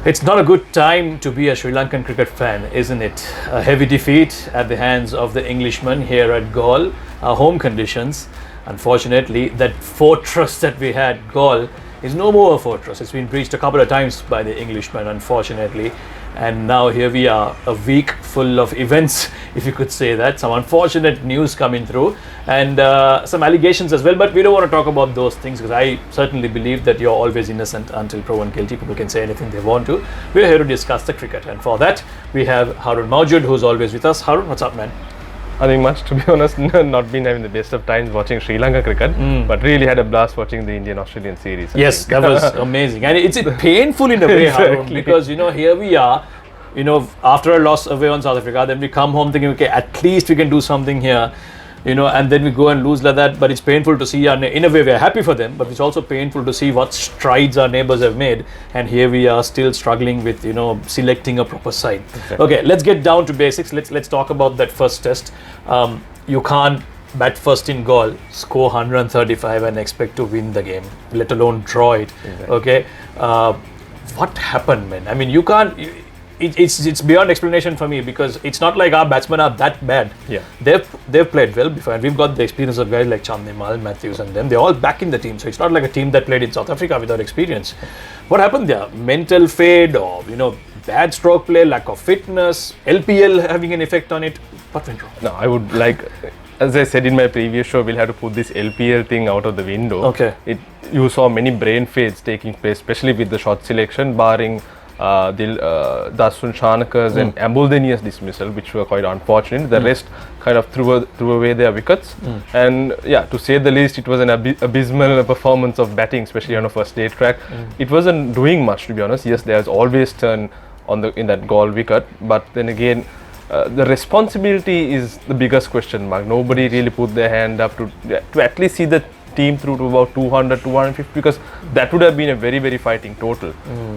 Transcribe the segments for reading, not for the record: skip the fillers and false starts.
It's not a good time to be a Sri Lankan cricket fan, isn't it? A heavy defeat at the hands of the Englishmen here at Galle. Our home conditions, unfortunately, that fortress that we had, Galle, is no more a fortress. It's been breached a couple of times by the Englishmen, unfortunately. And now here we are, a week full of events, if you could say that. Some unfortunate news coming through and some allegations as well. But we don't want to talk about those things because I certainly believe that you're always innocent until proven guilty. People can say anything they want to. We're here to discuss the cricket. And for that, we have Haroon Mowjood, who's always with us. Haroon, what's up, man? Nothing much, to be honest. Not been having the best of times watching Sri Lanka cricket, but really had a blast watching the Indian-Australian series. Yes, that was amazing. And it's painful in a way, Haroon, because, here we are, after a loss away on South Africa, then we come home thinking, okay, at least we can do something here, and then we go and lose like that. But it's painful to see, in a way, we're happy for them, but it's also painful to see what strides our neighbors have made. And here we are still struggling with, selecting a proper side. Exactly. Okay, let's get down to basics. Let's talk about that first test. You can't bat first in Galle, score 135 and expect to win the game, let alone draw it. Exactly. Okay, what happened, man? I mean, you can't. It's beyond explanation for me because it's not like our batsmen are that bad. Yeah, they've played well before, and we've got the experience of guys like Chandimal, Matthews, and them. They're all back in the team, so it's not like a team that played in South Africa without experience. What happened there? Mental fade, or bad stroke play, lack of fitness, LPL having an effect on it. What went wrong? No, I would like, as I said in my previous show, we'll have to put this LPL thing out of the window. Okay. You saw many brain fades taking place, especially with the shot selection, barring Dasun Shanakar's and Ambuldeniy's dismissal, which were quite unfortunate. The rest kind of threw away their wickets. And yeah, to say the least, it was an abysmal performance of batting, especially on a first day track. It wasn't doing much, to be honest. Yes, there's always turn in that Galle wicket, but then again, the responsibility is the biggest question mark. Nobody really put their hand up to at least see the team through to about 200, 250, because that would have been a very, very fighting total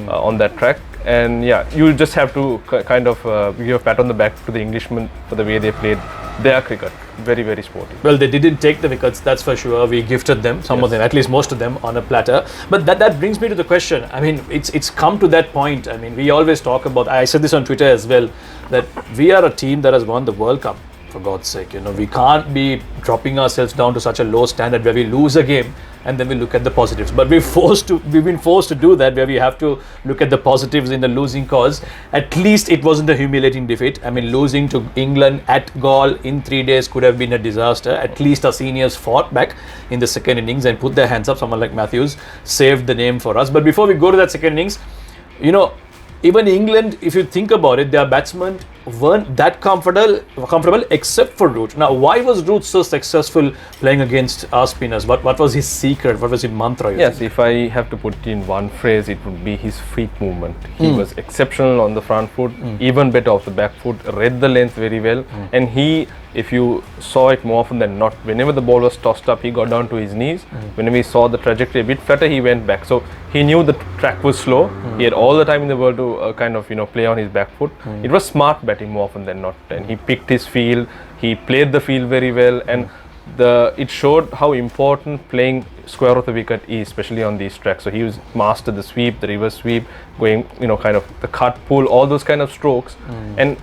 on that track. And yeah, you just have to kind of give a pat on the back to the Englishmen for the way they played their cricket. Very, very sporty. Well, they didn't take the wickets, that's for sure. We gifted them, some of them, at least most of them, on a platter. But that brings me to the question. I mean, it's come to that point. I mean, we always talk about, I said this on Twitter as well, that we are a team that has won the World Cup. For God's sake, we can't be dropping ourselves down to such a low standard where we lose a game and then we look at the positives. But we've been forced to do that, where we have to look at the positives in the losing cause. At least it wasn't a humiliating defeat. I mean, losing to England at Galle in 3 days could have been a disaster. At least our seniors fought back in the second innings and put their hands up. Someone like Matthews saved the name for us. But before we go to that second innings, even England, if you think about it, their batsmen weren't that comfortable except for Root. Now, why was Root so successful playing against our spinners? What was his secret? What was his mantra? Yes, if I have to put it in one phrase, it would be his feet movement. He was exceptional on the front foot, even better off the back foot, read the length very well. And if you saw it more often than not, whenever the ball was tossed up, he got down to his knees. Whenever he saw the trajectory a bit flatter, he went back. So he knew the track was slow. He had all the time in the world to kind of play on his back foot. It was smart batting more often than not, and he picked his field. He played the field very well, and it showed how important playing square of the wicket is, especially on these tracks. So he mastered the sweep, the reverse sweep, going kind of the cut, pull, all those kind of strokes, and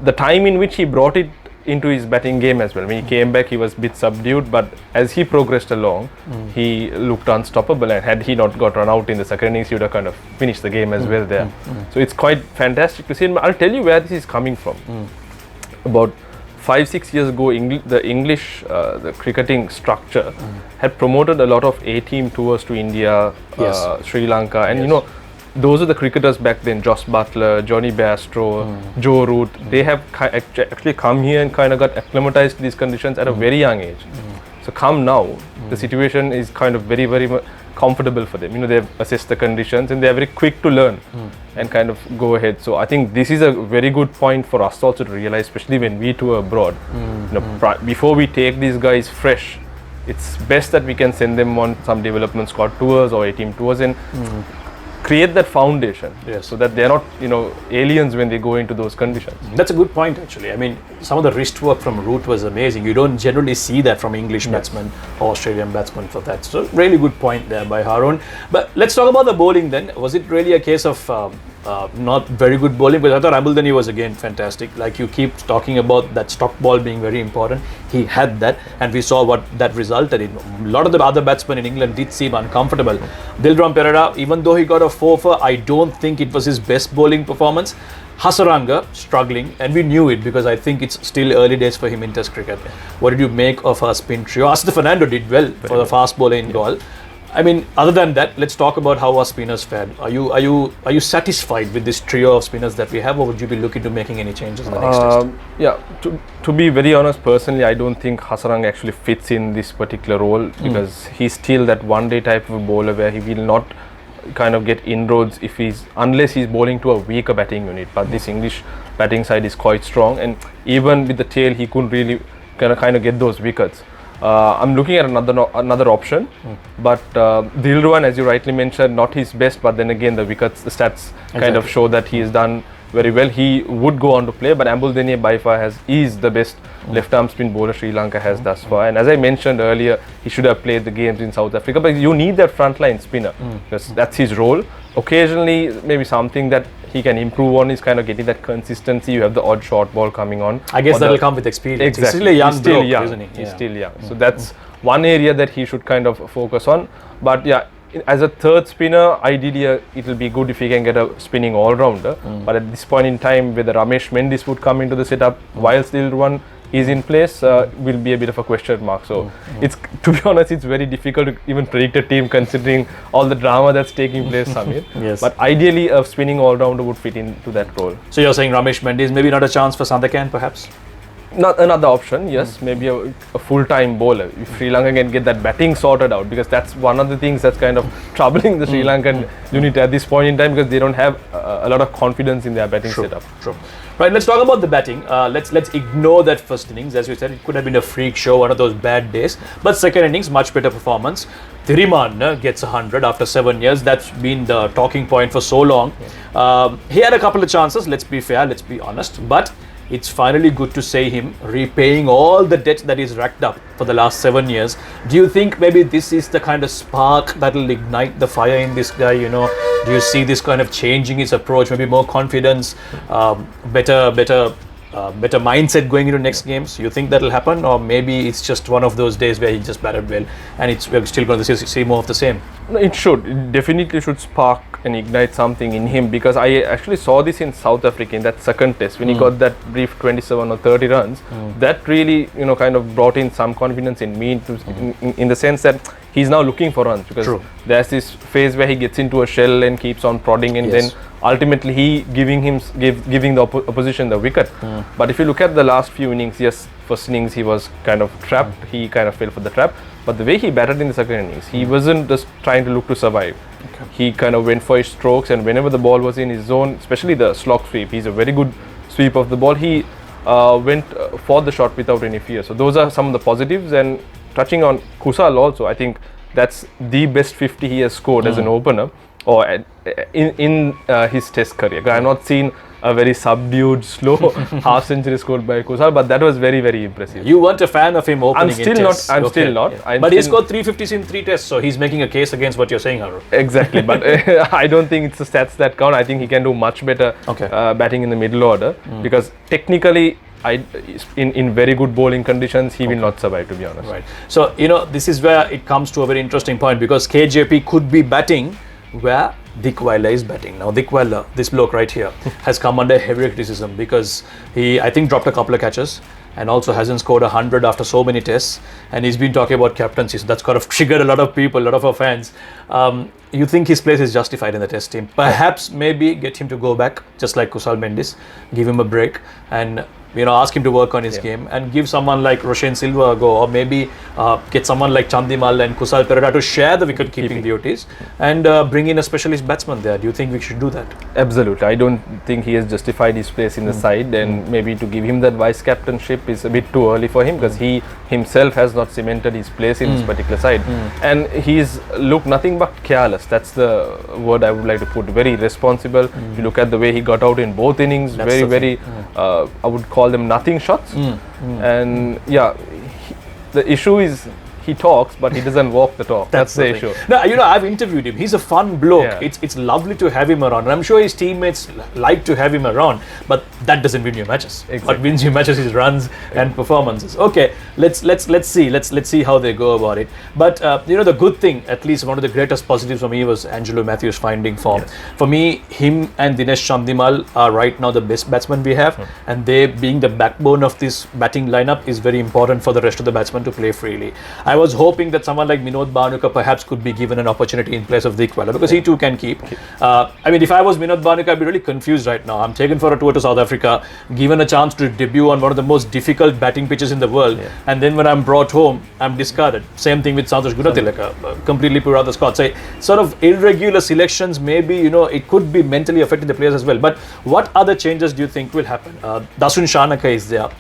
the time in which he brought it into his batting game as well. When he came back, he was a bit subdued, but as he progressed along, he looked unstoppable, and had he not got run out in the second innings, he would have kind of finished the game as well there. So it's quite fantastic to see. And I'll tell you where this is coming from. About 5-6 years ago, the cricketing structure had promoted a lot of A-team tours to India, Sri Lanka, and those are the cricketers back then, Joss Buttler, Johnny Bairstow, Joe Root. They have actually come here and kind of got acclimatized to these conditions at a very young age. So come now, the situation is kind of very, very comfortable for them. They've assessed the conditions and they're very quick to learn and kind of go ahead. So I think this is a very good point for us also to realize, especially when we tour abroad. Before we take these guys fresh, it's best that we can send them on some development squad tours or A-team tours and create that foundation, Yes. so that they're not aliens when they go into those conditions. That's a good point, actually. I mean, some of the wrist work from Root was amazing. You don't generally see that from English batsmen or Australian batsmen for that. So, really good point there by Haroon. But let's talk about the bowling then. Was it really a case of not very good bowling? But I thought Ambulden was again fantastic. Like you keep talking about that stock ball being very important. He had that, and we saw what that resulted in. A lot of the other batsmen in England did seem uncomfortable. Dilram Pereira, even though he got a 4 I don't think it was his best bowling performance. Hasaranga struggling, and we knew it because I think it's still early days for him in Test cricket. What did you make of our spin trio? Asif Fernando did well for the fast bowler in goal. I mean, other than that, let's talk about how our spinners fared. Are you satisfied with this trio of spinners that we have, or would you be looking to making any changes in the next test? Yeah, to be very honest, personally, I don't think Hasaranga actually fits in this particular role because he's still that one-day type of bowler where he will not kind of get inroads unless he's bowling to a weaker batting unit. But this English batting side is quite strong, and even with the tail, he couldn't really kind of get those wickets. I'm looking at another option, but Dilruwan, as you rightly mentioned, not his best, but then again the stats kind of show that he has done very well. He would go on to play, but Ambulden by far is the best left arm spin bowler Sri Lanka has thus far. And as I mentioned earlier, he should have played the games in South Africa, but you need that frontline spinner because that's his role. Occasionally, maybe something that he can improve on is kind of getting that consistency. You have the odd short ball coming on. I guess that'll come with experience. Exactly. He's still a young bloke, young, isn't he? He's still young. So that's one area that he should kind of focus on. But yeah, as a third spinner, ideally it will be good if he can get a spinning all-rounder. But at this point in time, whether Ramesh Mendis would come into the setup while still one is in place will be a bit of a question mark. So it's, to be honest, it's very difficult to even predict a team considering all the drama that's taking place, Samir. Yes. But ideally a spinning all-rounder would fit into that role. So you're saying Ramesh Mendis, maybe not a chance for Sandakan perhaps? Not another option, yes, maybe a full-time bowler. If Sri Lanka can get that batting sorted out, because that's one of the things that's kind of troubling the Sri Lankan unit at this point in time, because they don't have a lot of confidence in their batting setup. True. Right, let's talk about the batting. Let's ignore that first innings. As you said, it could have been a freak show, one of those bad days. But second innings, much better performance. Thirimanne gets 100 after 7 years. That's been the talking point for so long. He had a couple of chances, let's be fair, let's be honest. But it's finally good to see him repaying all the debt that he's racked up for the last 7 years. Do you think maybe this is the kind of spark that will ignite the fire in this guy? You know, do you see this kind of changing his approach, maybe more confidence, better mindset going into next games? You think that'll happen, or maybe it's just one of those days where he just batted well and we're still going to see more of the same? No, it should. It definitely should spark and ignite something in him, because I actually saw this in South Africa in that second test when he got that brief 27 or 30 runs. That really, kind of brought in some confidence in me in the sense that he's now looking for runs, because there's this phase where he gets into a shell and keeps on prodding, and then ultimately he giving the opposition the wicket. But if you look at the last few innings, yes, first innings he was kind of trapped, he kind of fell for the trap, but the way he batted in the second innings, he wasn't just trying to look to survive. He kind of went for his strokes, and whenever the ball was in his zone, especially the slog sweep, he's a very good sweep of the ball, he went for the shot without any fear. So those are some of the positives. And touching on Kusal also, I think that's the best 50 he has scored as an opener, or in his test career. I have not seen a very subdued, slow half century scored by Kusal, but that was very, very impressive. You weren't a fan of him opening in tests. I'm still not. But he scored 350s in 3 tests, so he's making a case against what you're saying, Haroon. Exactly, but I don't think it's the stats that count. I think he can do much better batting in the middle order, because technically, in very good bowling conditions, he will not survive, to be honest. Right. So, this is where it comes to a very interesting point, because KJP could be batting where Dickwella is batting. Now, Dickwella, this bloke right here, has come under heavy criticism because he, I think, dropped a couple of catches and also hasn't scored 100 after so many tests. And he's been talking about captaincy, so that's kind of triggered a lot of people, a lot of our fans. You think his place is justified in the test team? Perhaps, maybe get him to go back, just like Kusal Mendis, give him a break. And ask him to work on his game and give someone like Roshan Silva a go, or maybe get someone like Chandimal and Kusal Perera to share the wicket-keeping duties and bring in a specialist batsman there. Do you think we should do that? Absolutely. I don't think he has justified his place in the side, and maybe to give him that vice captainship is a bit too early for him, because he himself has not cemented his place in this particular side, and he's looked nothing but careless. That's the word I would like to put. Very responsible. If you look at the way he got out in both innings, very I would call them nothing shots. And the issue is he talks, but he doesn't walk the talk. That's the issue. No, I've interviewed him. He's a fun bloke. It's lovely to have him around. And I'm sure his teammates like to have him around, but that doesn't win you matches. Exactly. What wins you matches is runs and performances. Okay, let's see how they go about it. But the good thing, at least one of the greatest positives for me, was Angelo Matthews finding form. For me, him and Dinesh Chandimal are right now the best batsmen we have, and they being the backbone of this batting lineup is very important for the rest of the batsmen to play freely. I was hoping that someone like Minod Bhanuka perhaps could be given an opportunity in place of Dickwella, because he too can keep. If I was Minod Bhanuka, I'd be really confused right now. I'm taken for a tour to South Africa, given a chance to debut on one of the most difficult batting pitches in the world, and then when I'm brought home, I'm discarded. Same thing with Santosh Gunatilaka, completely put out the squad. So sort of irregular selections, maybe, it could be mentally affecting the players as well. But what other changes do you think will happen? Dasun Shanaka is there.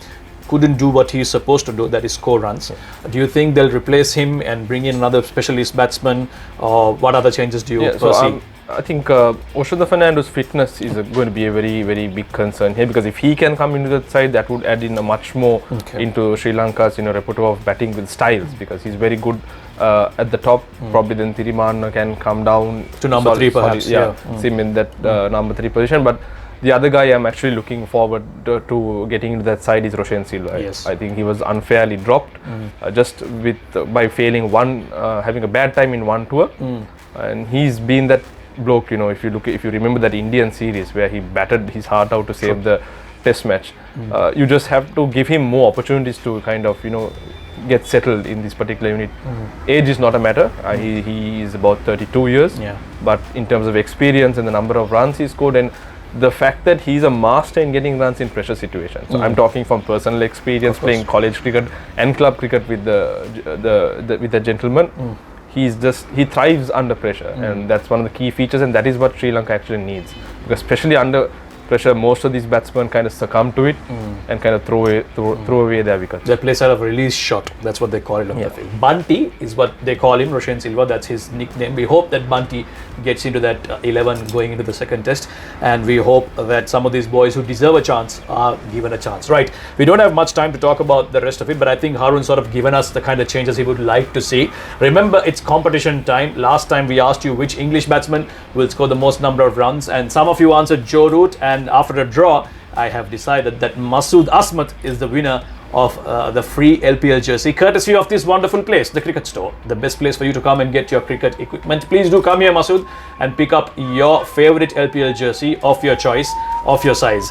Couldn't do what he's supposed to do, that is score runs. Do you think they'll replace him and bring in another specialist batsman, or what other changes do you foresee? I think Oshada Fernando's fitness is going to be a very, very big concern here, because if he can come into that side, that would add in a much more into Sri Lanka's repertoire of batting with styles, because he's very good at the top. Probably then Thirimanne can come down to number 3 perhaps. Sim in that number 3 position. But the other guy I'm actually looking forward to getting into that side is Roshan Silva. Yes. I think he was unfairly dropped just by failing having a bad time in one tour, and he's been that bloke. If you remember that Indian series where he batted his heart out to save the test match, you just have to give him more opportunities to kind of get settled in this particular unit. Age is not a matter. He is about 32 years, but in terms of experience and the number of runs he scored, and the fact that he's a master in getting runs in pressure situations. So I'm talking from personal experience, playing college cricket and club cricket with the gentleman. He thrives under pressure, and that's one of the key features, and that is what Sri Lanka actually needs, because especially under pressure, most of these batsmen kind of succumb to it and kind of throw away their wickets. They play sort of release shot. That's what they call it on the field. Bunty is what they call him, Roshan Silva. That's his nickname. We hope that Bunty gets into that 11 going into the second test, and we hope that some of these boys who deserve a chance are given a chance. Right. We don't have much time to talk about the rest of it, but I think Haroon sort of given us the kind of changes he would like to see. Remember, it's competition time. Last time we asked you which English batsman will score the most number of runs, and some of you answered Joe Root, and after a draw, I have decided that Masood Asmat is the winner of the free LPL jersey, courtesy of this wonderful place, the Cricket Store, the best place for you to come and get your cricket equipment. Please do come here, Masood, and pick up your favorite LPL jersey of your choice, of your size.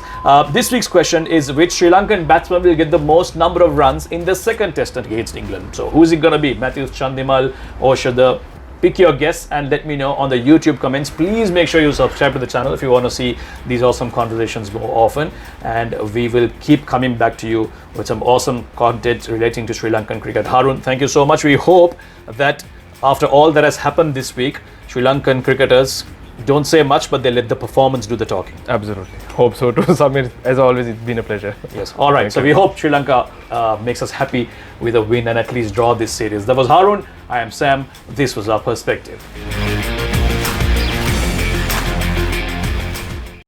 This week's question is, which Sri Lankan batsman will get the most number of runs in the second test against England? So who is it going to be? Matthews, Chandimal, Oshada? Pick your guess and let me know on the YouTube comments. Please make sure you subscribe to the channel if you want to see these awesome conversations more often, and we will keep coming back to you with some awesome content relating to Sri Lankan cricket. Haroon, thank you so much. We hope that after all that has happened this week, Sri Lankan cricketers don't say much, but they let the performance do the talking. Absolutely. Hope so too, Samir. As always, it's been a pleasure. Yes. All right. So we hope Sri Lanka makes us happy with a win and at least draw this series. That was Haroon. I am Sam. This was our perspective.